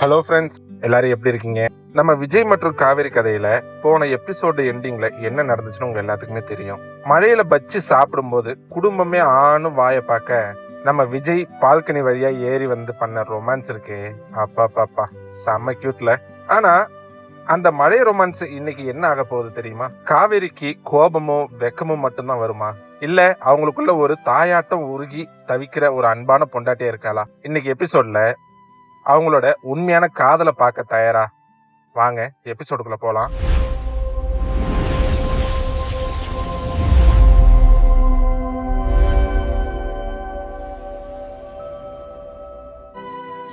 Hello friends, எல்லாரும் எப்படி இருக்கீங்க? நம்ம விஜய் மற்றும் காவேரி கதையில போன எபிசோடு எண்டிங்ல என்ன நடந்துச்சுன்னு உங்க எல்லாத்துக்குமே தெரியும். மழையில பச்சி சாப்பிடும்போது குடும்பமே ஆணு வாய பார்க்க நம்ம விஜய் பால்கனி வழியா ஏறி வந்து பண்ண ரொமான்ஸ் இருக்கு. அப்பா பாப்பா செம்ம கியூட்ல. ஆனா அந்த மழை ரொமான்ஸ் இன்னைக்கு என்ன ஆக போகுது தெரியுமா? காவேரிக்கு கோபமும் வெக்கமும் மட்டும்தான் வருமா, இல்ல அவங்களுக்குள்ள ஒரு தாயாட்டம் உருகி தவிக்கிற ஒரு அன்பான பொண்டாட்டியா இருக்காளா? இன்னைக்கு எபிசோட்ல அவங்களோட உண்மையான காதலை பார்க்க தயாரா? வாங்க எபிசோடுக்குள்ள போலாம்.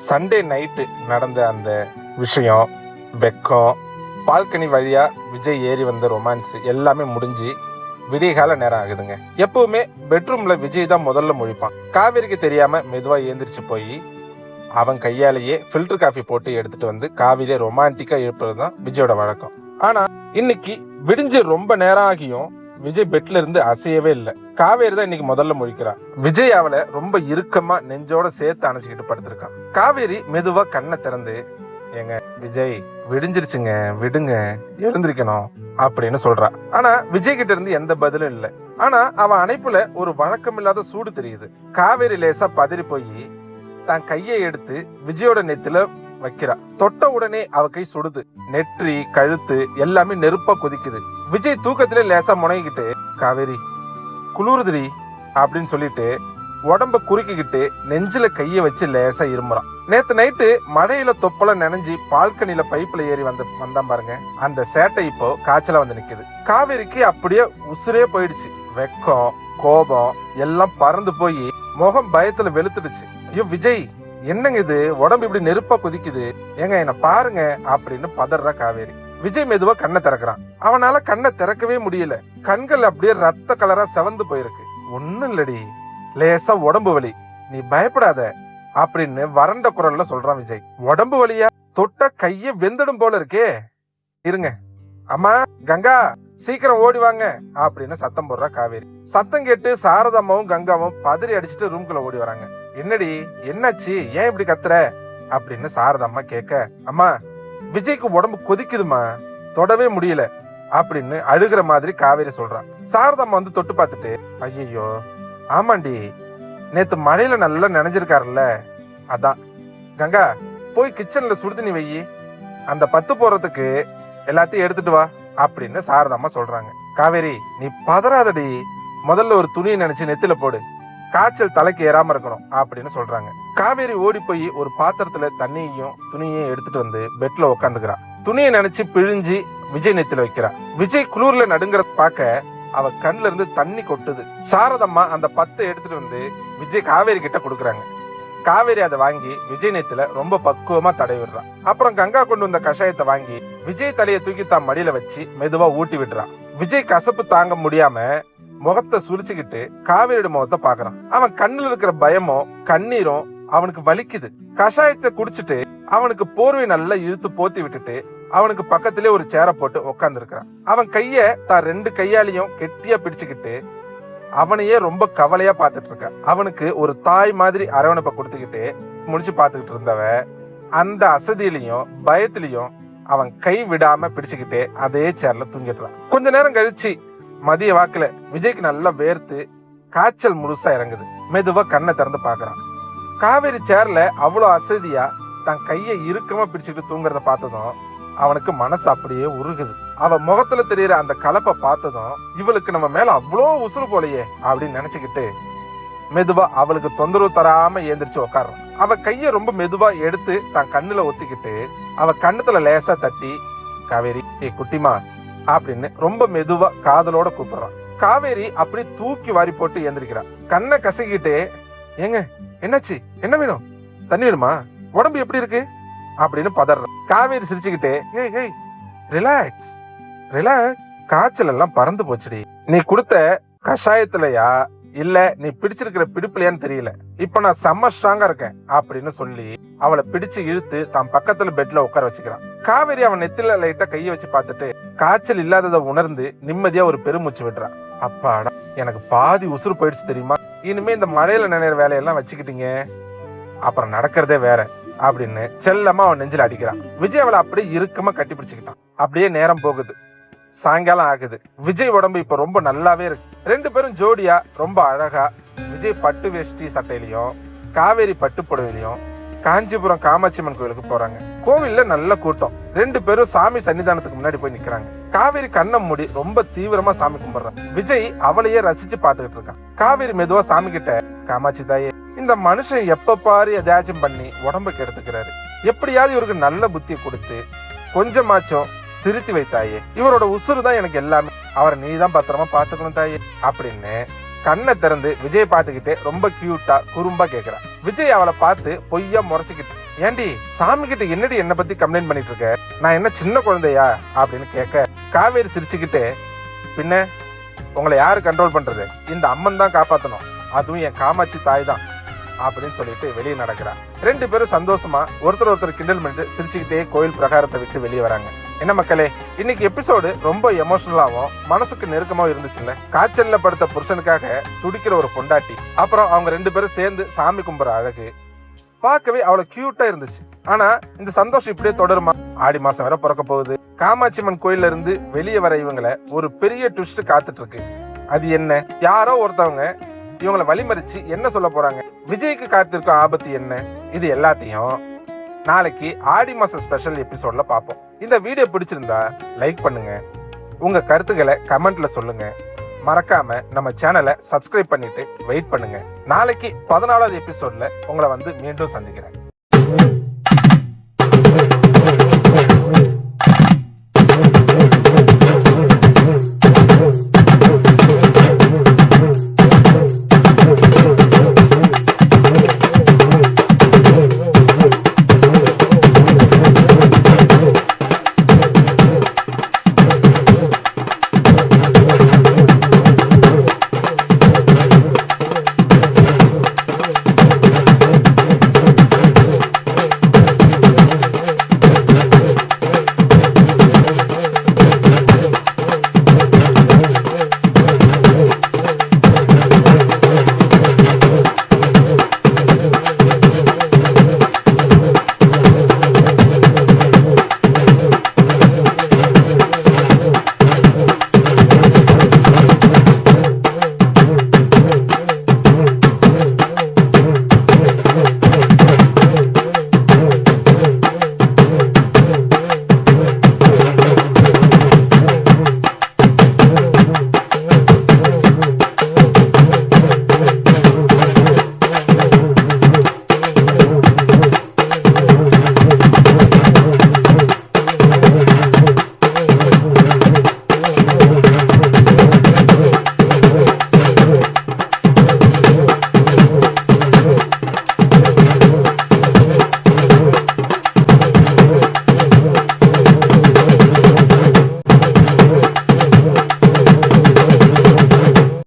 சண்டே நைட்டு நடந்த அந்த விஷயம், வெக்கம், பால்கனி வழியா விஜய் ஏறி வந்த ரொமான்ஸ் எல்லாமே முடிஞ்சு விடிய கால நேரம் ஆகுதுங்க. எப்பவுமே பெட்ரூம்ல விஜய் தான் முதல்ல முழிப்பான். காவேரிக்கு தெரியாம மெதுவா ஏந்திரிச்சு போய் அவன் கையாலேயே ஃபில்டர் காஃபி போட்டு எடுத்துட்டு வந்து காவிரியை ரொமான்டிக்கா எழுப்புறதுதான் விஜயோட வழக்கம். ஆனா இன்னைக்கு விடிஞ்சு ரொம்ப நேரம் ஆகியும் விஜய் பெட்ல இருந்து அசையவே இல்லை. காவேரி தான் இன்னைக்கு முதல்ல முழிக்கிறான். விஜய் அவளை ரொம்ப இறுக்கமா நெஞ்சோட சேர்த்து அணைச்சிக்கிட்டு படுத்திருக்கான். காவேரி மெதுவா கண்ணை திறந்து, ஏங்க விஜய் விடிஞ்சிருச்சுங்க, விடுங்க, எழுந்திருக்கணும் அப்படின்னு சொல்றா. ஆனா விஜய் கிட்ட இருந்து எந்த பதிலும் இல்லை. ஆனா அவன் அணைப்புல ஒரு வழக்கம் இல்லாத சூடு தெரியுது. காவேரி லேசா பதறி போய் தான் கையை எடுத்து விஜயோட நெத்தில வைக்கிறா. தொட்ட உடனே அவ கை சுடுது. நெற்றி, கழுத்து எல்லாமே நெருப்பா கொதிக்குது. விஜய் தூக்கத்திலே லேசா முனைகிட்டு, காவேரி குளிருதுரி அப்படின்னு சொல்லிட்டு உடம்ப குறுக்கிக்கிட்டு நெஞ்சில கைய வச்சு லேசா இருமுறான். நேத்து நைட்டு மழையில தொப்பல நனைஞ்சி பால்கனில பைப்ல ஏறி வந்தான் பாருங்க, அந்த சேட்டை இப்போ காய்ச்சலா வந்து நிக்குது. காவேரிக்கு அப்படியே உசுரே போயிடுச்சு. வெக்கம், கோபம் எல்லாம் பறந்து போய் முகம் பயத்துல வெளுத்துடுச்சு. ஐயோ விஜய், என்னங்க இது, உடம்பு இப்படி நெருப்பா கொதிக்குது, ஏங்க என்ன பாருங்க அப்படின்னு பதறா காவேரி. விஜய் மெதுவா கண்ணை திறக்கிறான். அவனால கண்ணை திறக்கவே முடியல. கண்கள் அப்படியே ரத்த கலரா செவந்து போயிருக்கு. ஒண்ணும் இல்லடி, லேசா உடம்பு வலி, நீ பயப்படாத அப்படின்னு வறண்ட குரல்ல சொல்றான் விஜய். உடம்பு வலியா? தொட்ட கைய வெந்துடும் போல இருக்கே, இருங்க அம்மா, கங்கா சீக்கிரம் ஓடி வாங்க அப்படின்னு சத்தம் போடுறா காவேரி. சத்தம் கேட்டு சாரதாம்மாவும் கங்காவும் பதறி அடிச்சுட்டு ரூம்குள்ள ஓடி வராங்க. என்னடி, என்னாச்சு, ஏன் இப்படி கத்துற அப்படின்னு சாரதாம்மா கேட்க, அம்மா விஜய்க்கு உடம்பு கொதிக்குதுமா, தொடவே முடியல அப்படின்னு அழுகிற மாதிரி காவேரி சொல்றான். சாரதாம்மா வந்து தொட்டு பார்த்துட்டு, ஐயோ ஆமாண்டி, நேத்து மழையில நல்லா நனைஞ்சிருக்காருல்ல, அதான். கங்கா போய் கிச்சன்ல சுடுதண்ணி வை, அந்த பத்து போறதுக்கு எல்லாத்தையும் எடுத்துட்டு வா அப்படின்னு சாரதாம்மா சொல்றாங்க. காவேரி நீ பதறாதடி, முதல்ல ஒரு துணியை நினைச்சு நெத்தில போடு, காய்ச்சல் தலைக்கு ஏறாம இருக்கணும் அப்படின்னு சொல்றாங்க. காவேரி ஓடி போய் ஒரு பாத்திரத்துல தண்ணியையும் துணியையும் எடுத்துட்டு வந்து பெட்ல உட்காந்துக்கிறா. துணியை நினைச்சு பிழிஞ்சி விஜய் நெத்தில வைக்கிறா. விஜய் குளூர்ல நடுங்கிற பார்க்க அவ கண்ணுல இருந்து தண்ணி கொட்டுது. சாரதம்மா அந்த பத்தை எடுத்துட்டு வந்து விஜய் காவேரி கிட்ட கொடுக்குறாங்க. காவேரி அதை வாங்கி விஜய் நேத்துல ரொம்ப பக்குவமா தடவி விடுறான். அப்புறம் கங்கா கொண்டு வந்த கஷாயத்தை வாங்கி விஜய் தலையை தூக்கி தான் மடியில வச்சு மெதுவா ஊட்டி விடுறான். விஜய் கசப்பு தாங்க முடியாம முகத்தை சுழிச்சுக்கிட்டு காவேரியோட முகத்தை பாக்குறான். அவன் கண்ணுல இருக்கிற பயமும் கண்ணீரும் அவனுக்கு வலிக்குது. கஷாயத்தை குடிச்சிட்டு அவனுக்கு போர்வை நல்லா இழுத்து போத்தி விட்டுட்டு அவனுக்கு பக்கத்திலே ஒரு சேரை போட்டு உட்கார்ந்து இருக்கிறான். அவன் கைய தான் ரெண்டு கையாலையும் கெட்டியா பிடிச்சுக்கிட்டு அவனையே ரொம்ப கவலையா பாத்துட்டு இருக்க. அவனுக்கு ஒரு தாய் மாதிரி அரவணைப்பை கொடுத்துக்கிட்டு முடிச்சு பாத்துக்கிட்டு இருந்தவ அந்த அசதியிலையும் பயத்திலையும் அவன் கை விடாம பிடிச்சுக்கிட்டு அதே சேர்ல தூங்கிடுறான். கொஞ்ச நேரம் கழிச்சு மதிய வாக்குல விஜய்க்கு நல்லா வேர்த்து காய்ச்சல் முழுசா இறங்குது. மெதுவா கண்ணை திறந்து பாக்குறான். காவேரி சேர்ல அவ்வளவு அசதியா தன் கையை இறுக்கமா பிடிச்சுக்கிட்டு தூங்குறத பார்த்ததும் அவனுக்கு மனசு அப்படியே உருகுது. அவ முகத்துல தெரியற அந்த கலப்பை பார்த்ததும் இவளுக்கு நம்ம மேல அவ்வளோ உசுறு போலையே அப்படின்னு நினைச்சுக்கிட்டு மெதுவா அவளுக்கு தொந்தரவு தராம ஏந்திரிச்சு உக்காடுறான். அவ கைய ரொம்ப மெதுவா எடுத்து தான் கண்ணுல ஒத்திக்கிட்டு அவ கண்ணுல லேசா தட்டி, காவேரி ஏ குட்டிமா அப்படின்னு ரொம்ப மெதுவா காதலோட கூப்பிடுறான். காவேரி அப்படி தூக்கி வாரி போட்டு ஏந்திரிக்கிறான். கண்ணை கசக்கிட்டு, ஏங்க என்னாச்சு, என்ன வேணும், தண்ணி வேணுமா, உடம்பு எப்படி இருக்கு அப்படின்னு பதற. காவேரி சிரிச்சுக்கிட்டே, ஏய் ஏய் ரிலாக்ஸ் ரிலாக்ஸ், காய்ச்சல் எல்லாம் பறந்து போச்சுடி, நீ கொடுத்த கஷாயத்துலயா இல்ல நீ பிடிச்சிருக்கிற பிடிப்புலையான்னு தெரியல, இப்ப நான் செம்ம ஸ்ட்ராங்கா இருக்கேன் அப்படின்னு சொல்லி அவளை பிடிச்சு இழுத்து தான் பக்கத்துல பெட்ல உட்கார வச்சுக்கிறான். காவேரி அவன் நெத்தில லைட்டா கைய வச்சு பார்த்துட்டு காய்ச்சல் இல்லாததை உணர்ந்து நிம்மதியா ஒரு பெருமூச்சு விடுறான். அப்பாடா, எனக்கு பாதி உசுறு போயிடுச்சு தெரியுமா, இனிமே இந்த மழையில நினைற வேலையெல்லாம் வச்சுக்கிட்டீங்க அப்புறம் நடக்கிறதே வேற அப்படின்னு செல்லமா அவன் நெஞ்சில அடிக்கிறான். விஜய் அவளை அப்படியே இறுக்கமா கட்டி பிடிச்சுக்கிட்டான். அப்படியே நேரம் போகுது, சாயங்காலம் ஆகுது. விஜய் உடம்பு இப்ப ரொம்ப நல்லாவே இருக்கு. ரெண்டு பேரும் ஜோடியா ரொம்ப அழகா விஜய் பட்டு வேஷ்டி சட்டையிலையும் காவேரி பட்டு புடவையிலையும் காஞ்சிபுரம் காமாட்சியம்மன் கோயிலுக்கு போறாங்க. கோவில்ல நல்ல கூட்டம். ரெண்டு பேரும் சாமி சன்னிதானத்துக்கு முன்னாடி போய் நிக்கிறாங்க. காவேரி கண்ணை மூடி ரொம்ப தீவிரமா சாமி கும்பிடுறான். விஜய் அவளையே ரசிச்சு பாத்துக்கிட்டு இருக்கான். காவேரி மெதுவா சாமி கிட்ட, காமாட்சி தாயே, இந்த மனுஷன் எப்ப பாரு எதாச்சும் பண்ணி உடம்புக்கு எடுத்துக்கிறாரு, எப்படியாவது இவருக்கு நல்ல புத்தியை கொடுத்து கொஞ்சமாச்சும் திருத்தி வைத்தாயே, இவரோட உசுறு தான் எனக்கு எல்லாமே, அவரை நீ தான் பத்திரமா பாத்துக்கணும் தாயே அப்படின்னு கண்ணை திறந்து விஜய் பாத்துக்கிட்டே ரொம்ப கியூட்டா குறும்பா கேக்குறா. விஜய் அவளை பார்த்து பொய்யா முறைச்சுக்கிட்டு, ஏண்டி சாமி கிட்ட என்னடி என்ன பத்தி கம்ப்ளைண்ட் பண்ணிட்டு இருக்க, நான் என்ன சின்ன குழந்தையா அப்படின்னு கேட்க, காவேரி சிரிச்சுக்கிட்டே, பின்ன உங்களை யாரு கண்ட்ரோல் பண்றது, இந்த அம்மன் தான் காப்பாத்தணும், அதுவும் என் காமாட்சி தாய் தான் அப்படின்னு சொல்லிட்டு வெளியே நடக்கிறா. ரெண்டு பேரும் சந்தோஷமா ஒருத்தர் கிண்டல் பண்ணிட்டு சிரிச்சுக்கிட்டே கோயில் பிரகாரத்தை விட்டு வெளியே வராங்க. என்ன மக்களே, இன்னைக்கு எபிசோடு ரொம்ப எமோஷனலாவும் மனசுக்கு நெருக்கமாவும் இருந்துச்சுல்ல. காய்ச்சல்ல படுத்த புருஷனுக்காக துடிக்கிற ஒரு பொண்டாட்டி, அப்புறம் அவங்க ரெண்டு பேரும் சேர்ந்து சாமி கும்புற அழகு பார்க்கவே அவ்வளவு கியூட்டா இருந்துச்சு. ஆனா இந்த சந்தோஷம் இப்படியே தொடருமா? ஆடி மாசம் வரை பிறக்க போகுது. காமாட்சியம்மன் கோயில்ல இருந்து வெளியே வர இவங்களை ஒரு பெரிய ட்விஸ்ட் காத்துட்டு இருக்கு. அது என்ன? யாரோ ஒருத்தவங்க இவங்களை வழிமறிச்சு என்ன சொல்ல போறாங்க? விஜய்க்கு காத்திருக்கும் ஆபத்து என்ன? இது எல்லாத்தையும் நாளைக்கு ஆடி மாச ஸ்பெஷல் எபிசோட்ல பாப்போம். இந்த வீடியோ பிடிச்சிருந்தா லைக் பண்ணுங்க, உங்க கருத்துக்களை கமெண்ட்ல சொல்லுங்க, மறக்காம நம்ம சேனலை சப்ஸ்கிரைப் பண்ணிட்டு வெயிட் பண்ணுங்க. நாளைக்கு 14வது எபிசோட்ல உங்களை வந்து மீண்டும் சந்திக்கிறேன்.